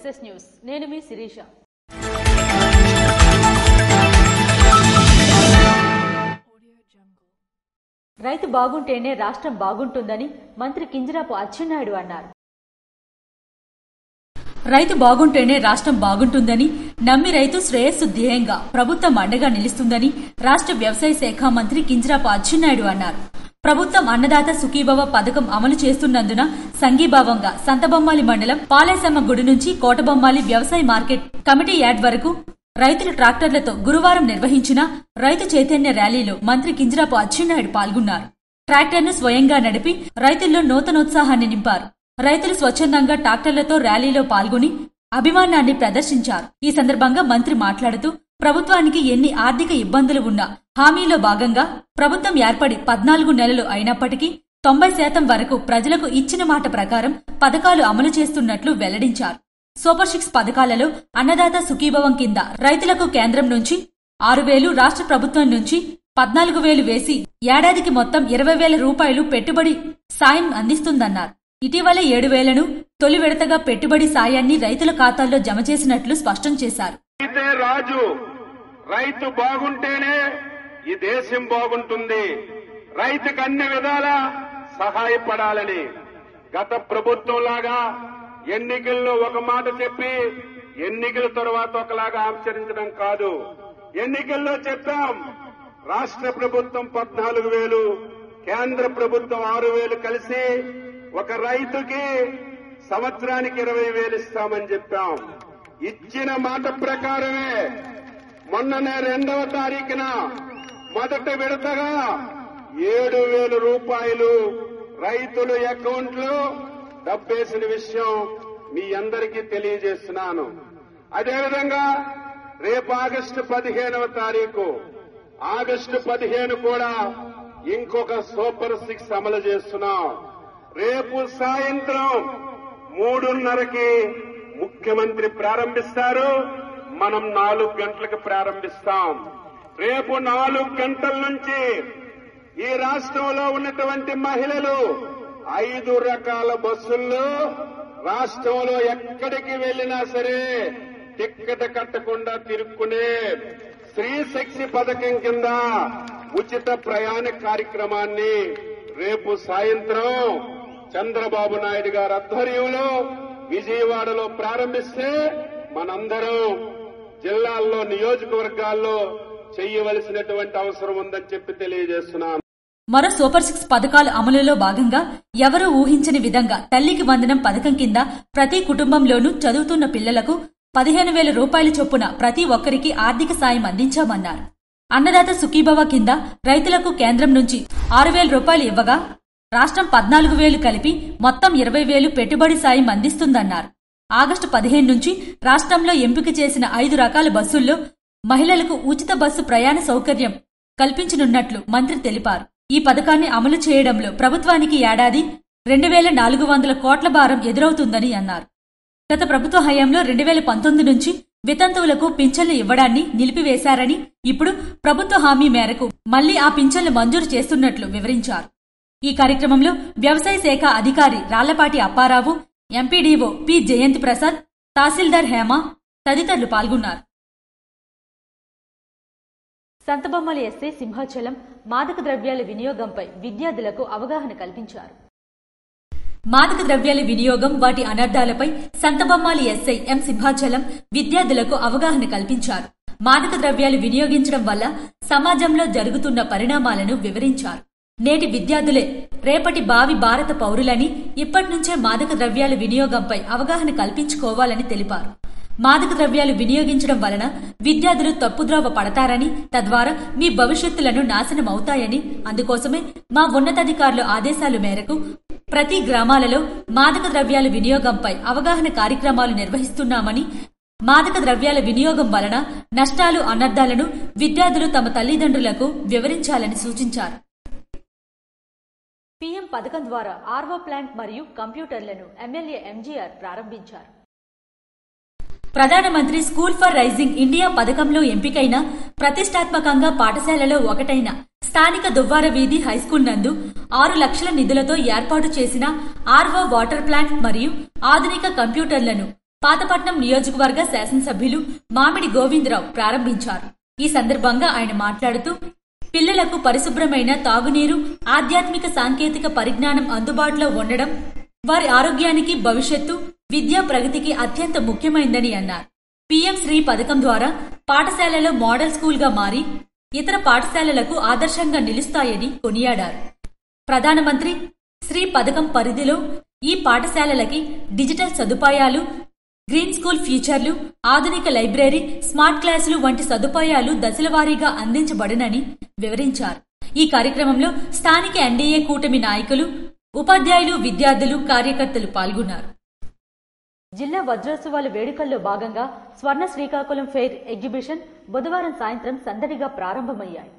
SS news. నేను మీ శిరీష. రైతు బాగుంటేనే రాష్ట్రం బాగుంటుందని మంత్రి కింజరాపు అచ్చెన్నాయుడు అన్నారు. రైతు బాగుంటేనే రాష్ట్రం బాగుంటుందని నమ్మి రైతు శ్రేయస్సు ధ్యేయంగా ప్రభుత్వం అండగా నిలుస్తుందని రాష్ట్ర వ్యవసాయ శాఖ మంత్రి కింజరాపు అచ్చెన్నాయుడు అన్నారు. ప్రభుత్వం అన్నదాత సుఖీభవ పథకం అమలు చేస్తున్నందున సంఘీభావంగా సంతబొమ్మాలి మండలం పాలేసమ్మ గుడి నుంచి కోటబొమ్మాలి వ్యవసాయ మార్కెట్ కమిటీ యార్డ్ వరకు రైతులు ట్రాక్టర్లతో గురువారం నిర్వహించిన రైతు చైతన్య ర్యాలీలో మంత్రి కింజరాపు అచ్చెన్నాయుడు పాల్గొన్నారు. ట్రాక్టర్ను స్వయంగా నడిపి రైతుల్లో నూతనోత్సాహాన్ని నింపారు. రైతులు స్వచ్ఛందంగా ట్రాక్టర్లతో ర్యాలీలో పాల్గొని అభిమానాన్ని ప్రదర్శించారు. ఈ సందర్భంగా మంత్రి మాట్లాడుతూ ప్రభుత్వానికి ఎన్ని ఆర్థిక ఇబ్బందులు ఉన్నా హామీలో భాగంగా ప్రభుత్వం ఏర్పడి 14 నెలలు అయినప్పటికీ 90% వరకు ప్రజలకు ఇచ్చిన మాట ప్రకారం పథకాలు అమలు చేస్తున్నట్లు వెల్లడించారు. సూపర్ 6 పథకాలలో అన్నదాత సుఖీభవం కింద రైతులకు కేంద్రం నుంచి 6,000, రాష్ట్ర ప్రభుత్వం నుంచి 14,000 వేసి ఏడాదికి మొత్తం 20,000 రూపాయలు పెట్టుబడి సాయం అందిస్తుందన్నారు. ఇటీవల 7,000ను తొలి విడతగా పెట్టుబడి సాయాన్ని రైతుల ఖాతాల్లో జమ చేసినట్లు స్పష్టం చేశారు. రైతు బాగుంటేనే ఈ దేశం బాగుంటుంది. రైతుకు అన్ని విధాల సహాయపడాలని గత ప్రభుత్వంలాగా ఎన్నికల్లో ఒక మాట చెప్పి ఎన్నికల తర్వాత ఒకలాగా ఆచరించడం కాదు. ఎన్నికల్లో చెప్పాం రాష్ట్ర ప్రభుత్వం 14,000, కేంద్ర ప్రభుత్వం 6,000 కలిసి ఒక రైతుకి సంవత్సరానికి 20,000 ఇస్తామని చెప్పాం. ఇచ్చిన మాట ప్రకారమే మొన్ననే 2వ తారీఖున మొదటి విడతగా 7,000 రూపాయలు రైతుల అకౌంట్లో డబ్బేసిన విషయం మీ అందరికీ తెలియజేస్తున్నాను. అదేవిధంగా రేపు ఆగస్టు 15వ తారీఖు, ఆగస్టు 15 కూడా ఇంకొక సూపర్ 6 అమలు చేస్తున్నాం. రేపు సాయంత్రం 3:30కి ముఖ్యమంత్రి ప్రారంభిస్తారు. మనం 4 గంటలకు ప్రారంభిస్తాం. రేపు 4 గంటల నుంచి ఈ రాష్ట్రంలో ఉన్నటువంటి మహిళలు 5 రకాల బస్సుల్లో రాష్ట్రంలో ఎక్కడికి వెళ్లినా సరే టిక్కెట్ కట్టకుండా తిరుక్కునే స్త్రీ శక్తి పథకం కింద ఉచిత ప్రయాణ కార్యక్రమాన్ని రేపు సాయంత్రం చంద్రబాబు నాయుడు గారి ఆధ్వర్యంలో విజయవాడలో ప్రారంభిస్తే మనందరం జిల్లాల్లో నియోజకవర్గాల్లో చేయవలసినటువంటి అవసరం ఉందని చెప్పి తెలియజేస్తున్నాను. మరో సూపర్ 6 పథకాల అమలులో భాగంగా ఎవరూ ఊహించని విధంగా తల్లికి వందనం పథకం కింద ప్రతి కుటుంబంలోనూ చదువుతున్న పిల్లలకు 15,000 రూపాయల చొప్పున ప్రతి ఒక్కరికి ఆర్థిక సాయం అందించామన్నారు. అన్నదాత సుఖీభవ కింద రైతులకు కేంద్రం నుంచి 6,000 రూపాయలు ఇవ్వగా రాష్ట్రం 14,000 కలిపి మొత్తం 20,000 పెట్టుబడి సాయం అందిస్తుందన్నారు. ఆగస్టు 15 నుంచి రాష్ట్రంలో ఎంపిక చేసిన 5 రకాల బస్సుల్లో మహిళలకు ఉచిత బస్సు ప్రయాణ సౌకర్యం కల్పించనున్నట్లు మంత్రి తెలిపారు. ఈ పథకాన్ని అమలు చేయడంలో ప్రభుత్వానికి ఏడాది 2,400 కోట్ల భారం ఎదురవుతుందని అన్నారు. గత ప్రభుత్వ హయాంలో 2019 నుంచి వితంతువులకు పింఛన్లు ఇవ్వడాన్ని నిలిపివేశారని, ఇప్పుడు ప్రభుత్వ హామీ మేరకు మళ్లీ ఆ పింఛన్లు మంజూరు చేస్తున్నట్లు వివరించారు. ఈ కార్యక్రమంలో వ్యవసాయ శాఖ అధికారి రాళ్లపాటి అప్పారావు, ఎంపీడీఓ పి జయంతి ప్రసాద్, తహసీల్దార్ హేమ తదితరులు పాల్గొన్నారు. సంతబొమ్మలి ఎస్ఐ సింహాచలం మాదక ద్రవ్యాల వినియోగంపై విద్యార్థులకు అవగాహన కల్పించారు. మాదక ద్రవ్యాల వినియోగం, వాటి అనర్థాలపై సంతబొమ్మాలి ఎస్ఐ ఎం సింహాచలం విద్యార్థులకు అవగాహన కల్పించారు. మాదక ద్రవ్యాలు వినియోగించడం వల్ల సమాజంలో జరుగుతున్న పరిణామాలను వివరించారు. నేటి విద్యార్థులే రేపటి భావి భారత పౌరులని, ఇప్పటి నుంచే మాదక ద్రవ్యాల వినియోగంపై అవగాహన కల్పించుకోవాలని తెలిపారు. మాదక ద్రవ్యాలు వినియోగించడం వలన విద్యార్థులు తప్పుద్రోవ పడతారని, తద్వారా మీ భవిష్యత్తులను నాశనమవుతాయని, అందుకోసమే మా ఉన్నతాధికారుల ఆదేశాల మేరకు ప్రతి గ్రామాలలో మాదక ద్రవ్యాల వినియోగంపై అవగాహన కార్యక్రమాలు నిర్వహిస్తున్నామని, మాదక ద్రవ్యాల వినియోగం వలన నష్టాలు, అనర్థాలను విద్యార్థులు తమ తల్లిదండ్రులకు వివరించాలని సూచించారు. పీఎం పథకం ద్వారా ఆర్వో ప్లాంట్ మరియు కంప్యూటర్లను ఎమ్మెల్యే ఎంజీఆర్ ప్రారంభించారు. ప్రధానమంత్రి స్కూల్ ఫర్ రైజింగ్ ఇండియా పథకంలో ఎంపికైన ప్రతిష్టాత్మకంగా పాఠశాలలో ఒకటైన స్థానిక దువ్వార వీధి హైస్కూల్ నందు 6 లక్షల నిధులతో ఏర్పాటు చేసిన ఆర్వో వాటర్ ప్లాంట్ మరియు ఆధునిక కంప్యూటర్లను పాతపట్నం నియోజకవర్గ శాసనసభ్యులు మామిడి గోవిందరావు ప్రారంభించారు. ఈ సందర్భంగా ఆయన మాట్లాడుతూ పిల్లలకు పరిశుభ్రమైన తాగునీరు, ఆధ్యాత్మిక సాంకేతిక పరిజ్ఞానం అందుబాటులో ఉండడం వారి ఆరోగ్యానికి, భవిష్యత్తు, విద్యా ప్రగతికి అత్యంత ముఖ్యమైందని అన్నారు. పీఎం శ్రీ పథకం ద్వారా పాఠశాలలో మోడల్ స్కూల్గా మారి ఇతర పాఠశాలలకు ఆదర్శంగా నిలుస్తాయని కొనియాడారు. ప్రధానమంత్రి శ్రీ పథకం పరిధిలో ఈ పాఠశాలలకి డిజిటల్ సదుపాయాలు, గ్రీన్ స్కూల్ ఫీచర్లు, ఆధునిక లైబ్రరీ, స్మార్ట్ క్లాసులు వంటి సదుపాయాలు దశలవారీగా అందించబడునని వివరించారు. ఈ కార్యక్రమంలో స్థానిక ఎన్డీఏ కూటమి నాయకులు, ఉపాధ్యాయులు, విద్యార్థులు, కార్యకర్తలు పాల్గొన్నారు. జిల్లా వజ్రోత్సవాల వేడుకల్లో భాగంగా స్వర్ణ శ్రీకాకుళం ఫెయిర్ ఎగ్జిబిషన్ బుధవారం సాయంత్రం సందడిగా ప్రారంభమయ్యాయి.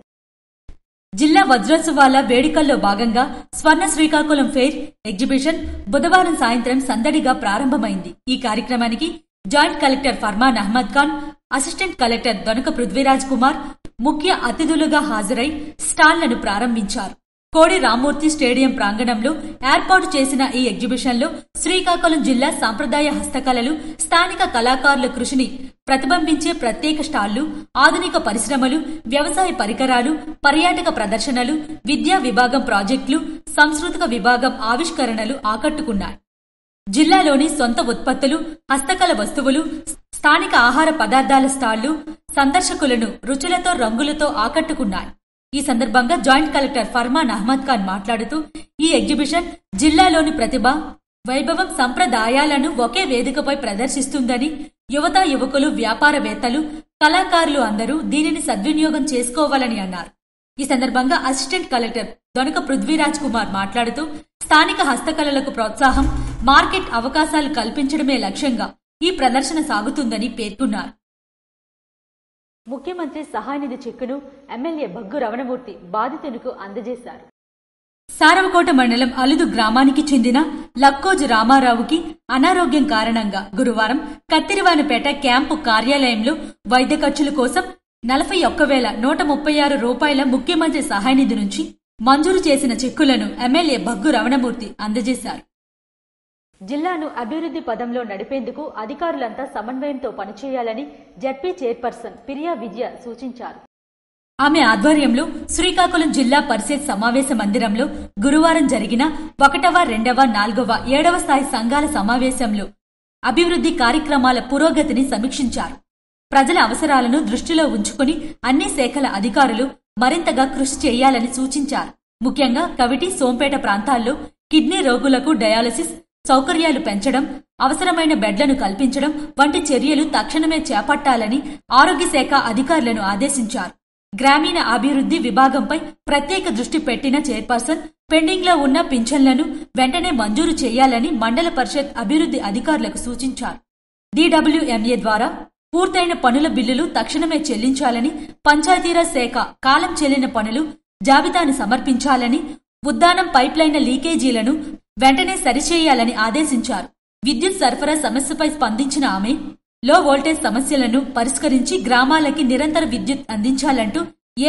జిల్లా వజ్రోత్సవాల వేడుకల్లో భాగంగా స్వర్ణ శ్రీకాకుళం ఫెయిర్ ఎగ్జిబిషన్ బుధవారం సాయంత్రం సందడిగా ప్రారంభమైంది. ఈ కార్యక్రమానికి joint collector Farman Ahmed Khan, assistant collector Donaka Prithviraj Kumar ముఖ్య అతిథులుగా హాజరై స్టాళ్లను ప్రారంభించారు. కోడి రామ్మూర్తి స్టేడియం ప్రాంగణంలో ఏర్పాటు చేసిన ఈ ఎగ్జిబిషన్లో శ్రీకాకుళం జిల్లా సాంప్రదాయ హస్తకళలు, స్థానిక కళాకారుల కృషిని ప్రతిబింబించే ప్రత్యేక స్టాళ్లు, ఆధునిక పరిశ్రమలు, వ్యవసాయ పరికరాలు, పర్యాటక ప్రదర్శనలు, విద్యా విభాగం ప్రాజెక్టులు, సాంస్కృతిక విభాగం ఆవిష్కరణలు ఆకట్టుకున్నాయి. జిల్లాలోని సొంత ఉత్పత్తులు, హస్తకళ వస్తువులు, స్థానిక ఆహార పదార్థాల స్టాళ్లు సందర్శకులను రుచులతో, రంగులతో ఆకట్టుకున్నాయి. ఈ సందర్భంగా జాయింట్ కలెక్టర్ ఫర్మాన్ అహ్మద్ ఖాన్ మాట్లాడుతూ ఈ ఎగ్జిబిషన్ జిల్లాలోని ప్రతిభ, వైభవం, సంప్రదాయాలను ఒకే వేదికపై ప్రదర్శిస్తుందని, యువత, యువకులు, వ్యాపారవేత్తలు, కళాకారులు అందరూ దీనిని సద్వినియోగం చేసుకోవాలని అన్నారు. ఈ సందర్భంగా అసిస్టెంట్ కలెక్టర్ దొనక పృథ్వీరాజ్ కుమార్ మాట్లాడుతూ స్థానిక హస్తకళలకు ప్రోత్సాహం, మార్కెట్ అవకాశాలు కల్పించడమే లక్ష్యంగా ఈ ప్రదర్శన సాగుతుందని పేర్కొన్నారు. ముఖ్యమంత్రి సహాయనిధి చెక్కును ఎమ్మెల్యే బగ్గు రమణమూర్తి బాధితునికి అందజేశారు. సారవకోట మండలం అలుదు గ్రామానికి చెందిన లక్కోజు రామారావుకి అనారోగ్యం కారణంగా గురువారం కత్తిరివానిపేట క్యాంపు కార్యాలయంలో వైద్య ఖర్చుల కోసం 41,136 రూపాయల ముఖ్యమంత్రి సహాయనిధి నుంచి మంజూరు చేసిన చెక్కులను ఎమ్మెల్యే బగ్గు రమణమూర్తి అందజేశారు. జిల్లాను అభివృద్ధి పదంలో నడిపేందుకు అధికారులంతా సమన్వయంతో పనిచేయాలని జడ్పీ చైర్పర్సన్ పిరియా విజయ సూచించారు. ఆమె ఆధ్వర్యంలో శ్రీకాకుళం జిల్లా పరిషత్ సమావేశ మందిరంలో గురువారం జరిగిన 1వ, 2వ, 4వ, 7వ స్థాయి సంఘాల సమావేశంలో అభివృద్ధి కార్యక్రమాల పురోగతిని సమీక్షించారు. ప్రజల అవసరాలను దృష్టిలో ఉంచుకుని అన్ని శాఖల అధికారులు మరింతగా కృషి చేయాలని సూచించారు. ముఖ్యంగా కవిటి, సోంపేట ప్రాంతాల్లో కిడ్నీ రోగులకు డయాలసిస్ సౌకర్యాలు పెంచడం, అవసరమైన బెడ్లను కల్పించడం వంటి చర్యలు తక్షణమే చేపట్టాలని ఆరోగ్య శాఖ అధికారులను ఆదేశించారు. గ్రామీణ అభివృద్ధి విభాగంపై ప్రత్యేక దృష్టి పెట్టిన చైర్పర్సన్ పెండింగ్లో ఉన్న పింఛన్లను వెంటనే మంజూరు చేయాలని మండల పరిషత్ అభివృద్ధి అధికారులకు సూచించారు. DWMA ద్వారా పూర్తయిన పనుల బిల్లులు తక్షణమే చెల్లించాలని, పంచాయతీరాజ్ శాఖ కాలం చెల్లిన పనులు జాబితాను సమర్పించాలని, ఉద్దానం పైప్లైన్ల లీకేజీలను వెంటనే సరిచేయాలని ఆదేశించారు. విద్యుత్ సరఫరా సమస్యపై స్పందించిన ఆమె లో వోల్టేజ్ సమస్యలను పరిష్కరించి గ్రామాలకి నిరంతర విద్యుత్ అందించాలంటూ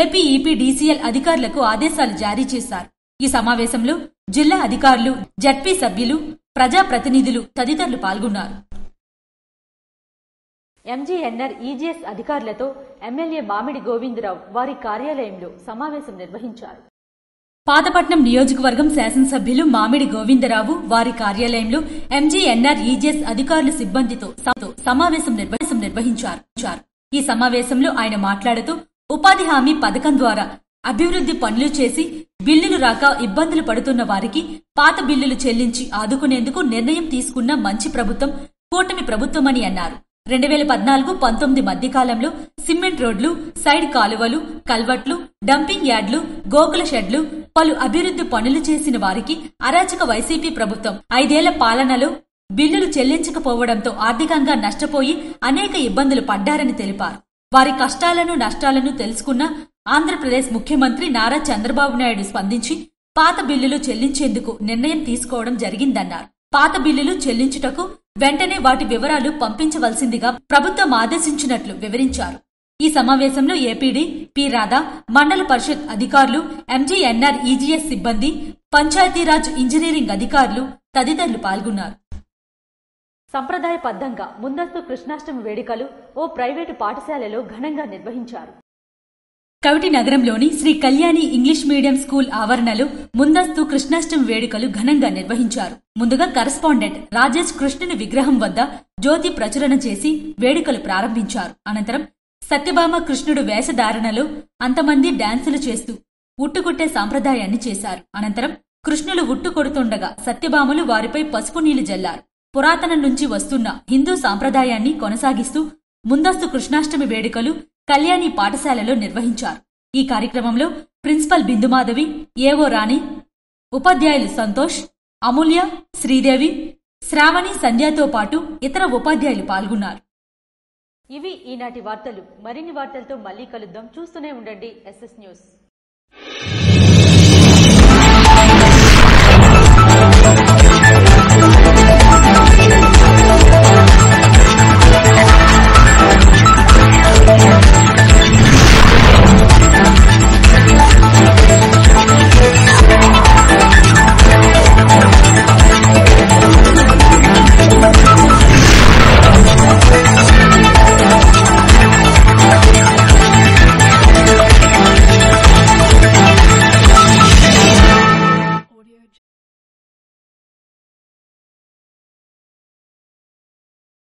ఏపీ EPDCL అధికారులకు ఆదేశాలు జారీ చేశారు. ఈ సమావేశంలో జిల్లా అధికారులు, జడ్పీ సభ్యులు, ప్రజాప్రతినిధులు తదితరులు పాల్గొన్నారు. MGNR EGS అధికారులతో ఎమ్మెల్యే మామిడి గోవిందరావు వారి కార్యాలయంలో సమావేశం నిర్వహించారు. పాతపట్నం నియోజకవర్గం శాసనసభ్యులు మామిడి గోవిందరావు వారి కార్యాలయంలో MGNR EGS అధికారుల సిబ్బందితో సమావేశం నిర్వహించారు. ఈ సమావేశంలో ఆయన మాట్లాడుతూ ఉపాధి హామీ పథకం ద్వారా అభివృద్ధి పనులు చేసి బిల్లులు రాక ఇబ్బందులు పడుతున్న వారికి పాత బిల్లులు చెల్లించి ఆదుకునేందుకు నిర్ణయం తీసుకున్న మంచి ప్రభుత్వం కూటమి ప్రభుత్వమని అన్నారు. 2014-19 మధ్యకాలంలో సిమెంట్ రోడ్లు, సైడ్ కాలువలు, కల్వర్ట్లు, డంపింగ్ యార్డులు, గోకుల షెడ్లు, పలు అభివృద్ధి పనులు చేసిన వారికి అరాచక వైసీపీ ప్రభుత్వం 5 ఏళ్ల పాలనలో బిల్లులు చెల్లించకపోవడంతో ఆర్థికంగా నష్టపోయి అనేక ఇబ్బందులు పడ్డారని తెలిపారు. వారి కష్టాలను, నష్టాలను తెలుసుకున్న ఆంధ్రప్రదేశ్ ముఖ్యమంత్రి నారా చంద్రబాబు నాయుడు స్పందించి పాత బిల్లులు చెల్లించేందుకు నిర్ణయం తీసుకోవడం జరిగిందన్నారు. పాత బిల్లులు చెల్లించుటకు వెంటనే వాటి వివరాలు పంపించవలసిందిగా ప్రభుత్వం ఆదేశించినట్లు వివరించారు. ఈ సమావేశంలో ఏపీడీ, పి రాధా, మండల పరిషత్ అధికారులు, MGNR EGS సిబ్బంది, పంచాయతీరాజ్ ఇంజనీరింగ్ అధికారులు తదితరులు పాల్గొన్నారు. సంప్రదాయబద్ధంగా ముందస్తు కృష్ణాష్టమి వేడుకలు ఓ ప్రైవేటు పాఠశాలలో ఘనంగా నిర్వహించారు. కవిటి నగరంలోని Sri Kalyani English medium school ఆవరణలో ముందస్తు కృష్ణాష్టమి వేడుకలు ఘనంగా నిర్వహించారు. ముందుగా కరస్పాండెంట్ రాజేష్ కృష్ణుని విగ్రహం వద్ద జ్యోతి ప్రచురణ చేసి వేడుకలు ప్రారంభించారు. అనంతరం సత్యభామ కృష్ణుడు వేషధారణలో అంతమంది డాన్సులు చేస్తూ ఉట్టుకొట్టే సాంప్రదాయాన్ని చేశారు. అనంతరం కృష్ణులు ఉట్టు కొడుతుండగా సత్యభామలు వారిపై పసుపు నీళ్లు జల్లారు. పురాతనం నుంచి వస్తున్న హిందూ సాంప్రదాయాన్ని కొనసాగిస్తూ ముందస్తు కృష్ణాష్టమి వేడుకలు కళ్యాణి పాఠశాలలో నిర్వహించారు. ఈ కార్యక్రమంలో ప్రిన్సిపల్ బిందుమాధవి, ఏవో రాణి, ఉపాధ్యాయులు సంతోష్, అమూల్య, శ్రీదేవి, శ్రావణి, సంధ్యతో పాటు ఇతర ఉపాధ్యాయులు పాల్గొన్నారు. ఇవి ఈనాటి వార్తలు. మరిన్ని వార్తలతో మళ్లీ కలుద్దాం. చూస్తూనే ఉండండి SS న్యూస్.